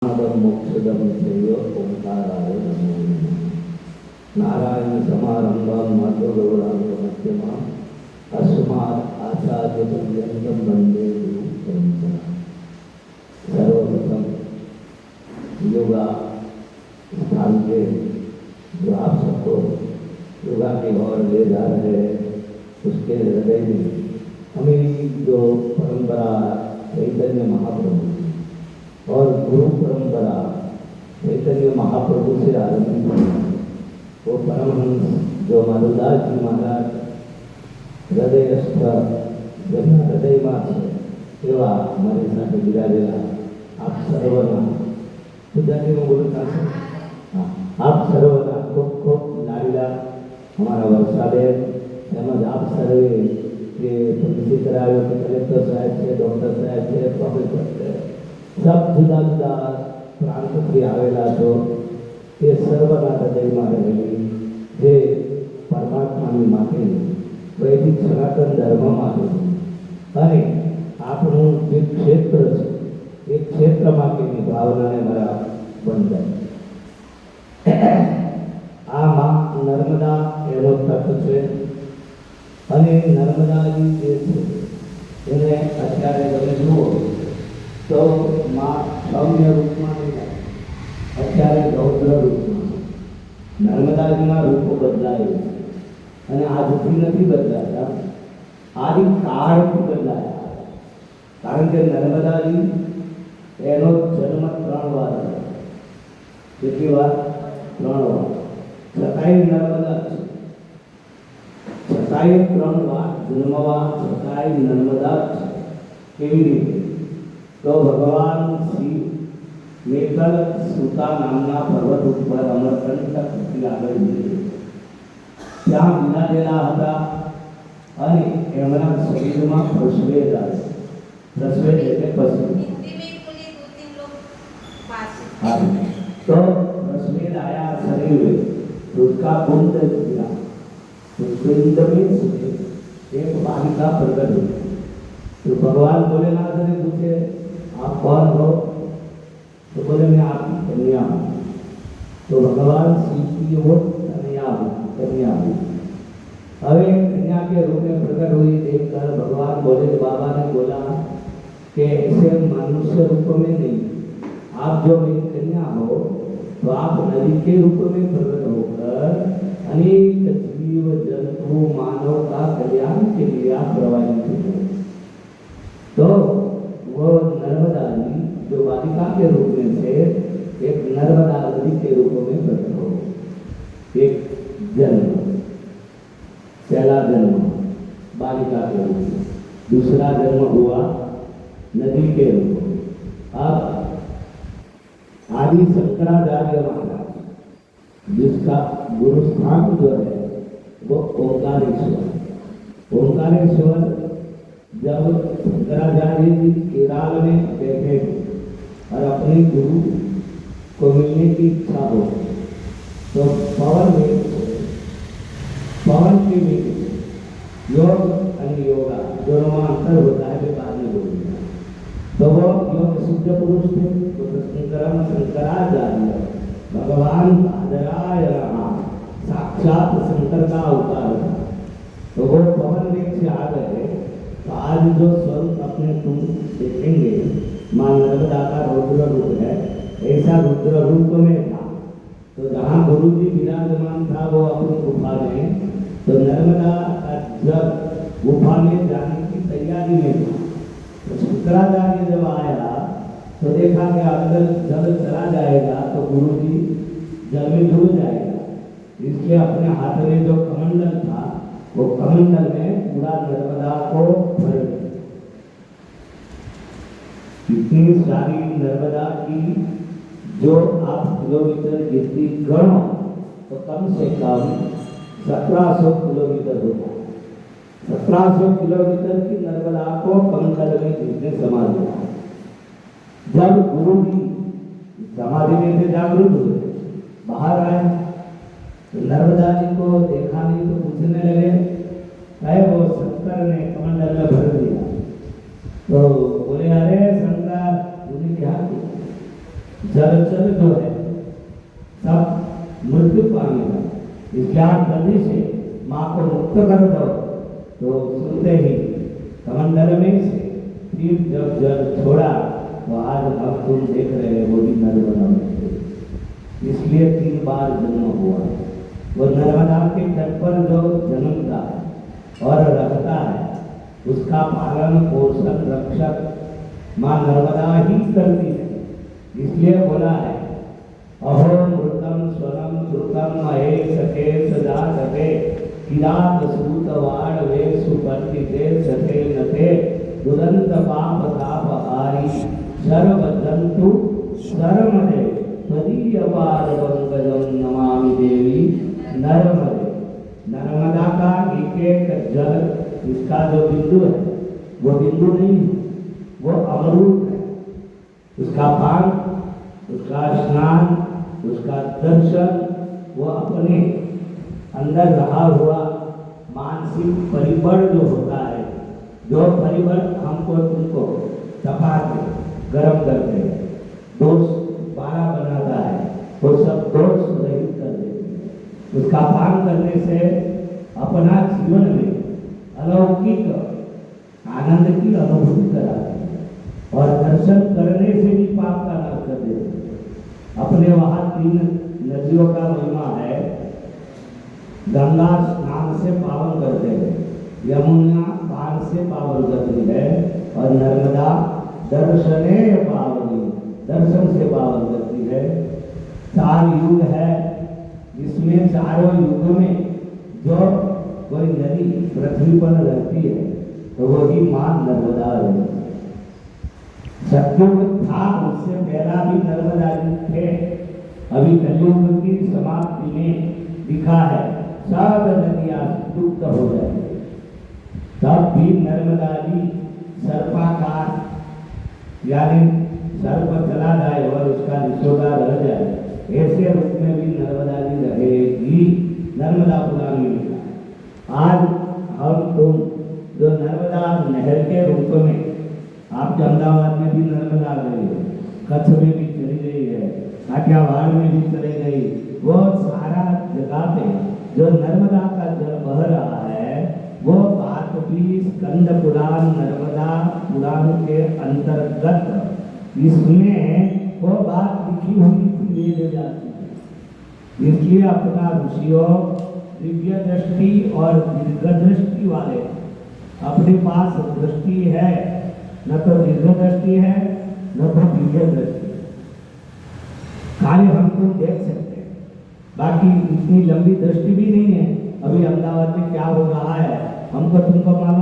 मोक्षदम चैव ओंकाराय नमो नमः। नारायण समारंभं मध्वगौराङ्गमध्यमाम् अस्मात् आचार्यपर्यन्तं वन्दे गुरुपरम्पराम्। सर्वप्रथम योगा स्थान के जो आप सबको योगा की ओर ले जा रहे हैं, उसके हृदय में हमें जो परंपरा चैतन्य महाप्रभु और गुरु परंपरा चैतन्य महाप्रभु से आरंभित हुई, वो परमहंस जो माधवदास जी महाराज हृदयस्थ जगह हृदयમાં છે એવા મારી સાથે બિરાજેલા આપ સર્વના ગુજરાતીમાં બોલતા છે આપ સર્વના ખૂબ ખૂબ લાડીલા અમારા વર્ષાબેન તેમજ આપ સર્વે કે પરિચય કરાવ્યો કે કલેક્ટર સાહેબ છે, ડૉક્ટર સાહેબ છે, પ્રોફેસર છે, सब जुदा जुदा प्रांत થી આવેલા છો એ સર્વના હૃદયમાં રહેલી જે પરમાત્માની માટે વૈદિક સનાતન ધર્મ માટે અને આપણું જે ક્ષેત્ર છે એ ક્ષેત્ર માટેની ભાવનાને મારા બંધાય. આ માં નર્મદા એનો તટ છે અને નર્મદાજી જે છે એને અત્યારે તમે જુઓ तो माँ सौम्य रूप में नहीं, अत्यारे रौद्र रूप में नर्मदा जी रूप बदलाय અને આજથી નથી બદલાયા, આદિ કાળથી બદલાયા. કારણ કે નર્મદાજી એનો જન્મ 3 વાર થયો. કેટલી વાર? 3 વાર. છતાંય નર્મદા છે, છતાંય 3 વાર જન્મવા છતાંય નર્મદા છે. કેવી રીતે? तो भगवान शिव मेघल सुता नामना पर्वत पर अमरकंटक થી આગળ નીકળ્યા. ત્યાં વિરાજેલા હતા અને એમના શરીરમાં પ્રશ્વેદ આવ્યો. પ્રશ્વેદ એટલે પશુ. तो प्रश्वेद आया शरीर में, तो उसका कुंड किया. तो कुंड में एक बालिका प्रकट हुई. तो भगवान भोलेनाथ ने पूछे आप कौन हो? तो बोले मैं आपकी कन्या हूँ. तो भगवान शिव की वो कन्या हूँ. अरे कन्या के रूप में प्रकट हुई देखकर भगवान बोले, बाबा ने बोला कि ऐसे मनुष्य रूप में नहीं, आप जो मेरी कन्या हो तो आप नदी के रूप में प्रकट होकर अनेक जीव जंतु मानव का कल्याण के लिए आप प्रवाहित हो. तो वो नर्मदा जी जो बालिका के रूप में थे, एक नर्मदा नदी के रूप में प्रकट हो. एक जन्म, पहला जन्म बालिका के रूप में, दूसरा जन्म हुआ नदी के रूप में. अब आदि शंकराचार्य महाराज जिसका गुरु स्थान जो है वो ओंकारेश्वर. ओंकारेश्वर जब शंकराचार्य जी केरल में बैठे और अपने गुरु को मिलने की इच्छा हो तो पवन के में योग और योगा दोनों में अंतर होता है, वे बाद में बोलेंगे. तो वो योग सिद्ध पुरुष थे. तो शंकराचार्य भगवान आदराय साक्षात शंकर का अवतार था. तो वो पवन वेग से आ गए. तो आज जो स्वरूप अपने तुम देखेंगे, मां नर्मदा का रुद्र रूप है, ऐसा रुद्र रूप में था. तो जहाँ गुरु जी विराजमान था वो अपनी गुफा में, तो नर्मदा का जल गुफा में जाने की तैयारी में था. तो शंकराचार्य जब आया तो देखा कि अंदर जल चला जाएगा तो गुरु जी जल में डूब जाएगा. इसके अपने हाथ में जो कमंडल था वो कमंडल में पूरा नर्मदा को भर दिया. इतनी सारी नर्मदा की जो आप किलोमीटर जितनी गणो तो कम से कम 1700 किलोमीटर होता है. 1700 किलोमीटर की नर्मदा को कमंडल में जिसने समा दिया. जब गुरु जी समाधि में से जागृत हुए, बाहर आए तो नर्मदा जी को देखा नहीं तो पूछने लगे, अरे वो शंकर ने कमंडल में भर दिया. तो बोले, अरे शंकर तूने क्या किया? जलचर जो है सब मृत्यु पाएगा। इसलिए आप जल्दी से माँ को मुक्त कर दो। तो सुनते ही कमंडल में से फिर जब जल छोड़ा तो आज अब तुम देख रहे हैं वो भी नर्मदा में। इसलिए 3 बार जन्म हुआ। वो नर्मदा के तट पर जो जन्मता है और रहता है उसका पालन पोषण रक्षक माँ नर्मदा ही करती है। इसलिए बोला है अहो मृतम स्वरम श्रुतम महे सखे सदा सखे किरात सूत वाण वे सुपंडिते सखे नते दुरंत पाप ताप हारी सर्व जंतु शर्मदे तदीय पाद पंकजम नमामि देवी नर्मदे। नर्मदा का एक एक जल इसका जो बिंदु है वो बिंदु नहीं है, वो अमरूद है। उसका पान, उसका स्नान, उसका दर्शन, वो अपने अंदर रहा हुआ मानसिक परिबल जो होता है, जो परिबल हमको तुमको तपा के गर्म करते हैं, दोष पारा बनाता है, वो सब दोष रहित कर देती है। उसका पान करने से अपना जीवन में अलौकिक आनंद की अनुभूति कराती है और दर्शन करने से भी पाप का नाश कर देती है। अपने वहाँ 3 नदियों का महिमा है। गंगा स्नान से पावन करते हैं, यमुना पान से पावन करती है और नर्मदा दर्शने पावनी, दर्शन से पावन करती है। 4 युग है जिसमें चारों युग में जो कोई नदी पृथ्वी पर रहती है तो वही माँ नर्मदा है। सतयुग था, उससे पहला भी नर्मदा जी थे। अभी कलयुग की समाप्ति में लिखा है सब नदियां लुप्त हो जाएंगी, तब भी नर्मदा जी सर्पाकार यानी सर्प चला जाए और उसका निचोड़ा रह जाए, ऐसे रूप में भी नर्मदा जी रहेगी। नर्मदा पुराण में लिखा। आज हम तुम जो नर्मदा नहर के रूप में, आप अहमदाबाद में भी नर्मदा गई है, कच्छ में भी चली गई है, काठियावाड़ में भी चली गई, वो सारा जगह पे जो नर्मदा का जल बह रहा है वो बात भी स्कंद पुराण नर्मदा पुराण के अंतर्गत इसमें वो बात लिखी हुई थी वेद जाती है। इसलिए अपना ऋषियों दिव्य दृष्टि और दीर्घ दृष्टि वाले, अपने पास दृष्टि है न तो दीर्घ दृष्टि है न तो दिव्य दृष्टि, खाली हम तुम देख सकते हैं, बाकी इतनी लंबी दृष्टि भी नहीं है। अभी अहमदाबाद में क्या हो रहा है हमको तुमको मालूम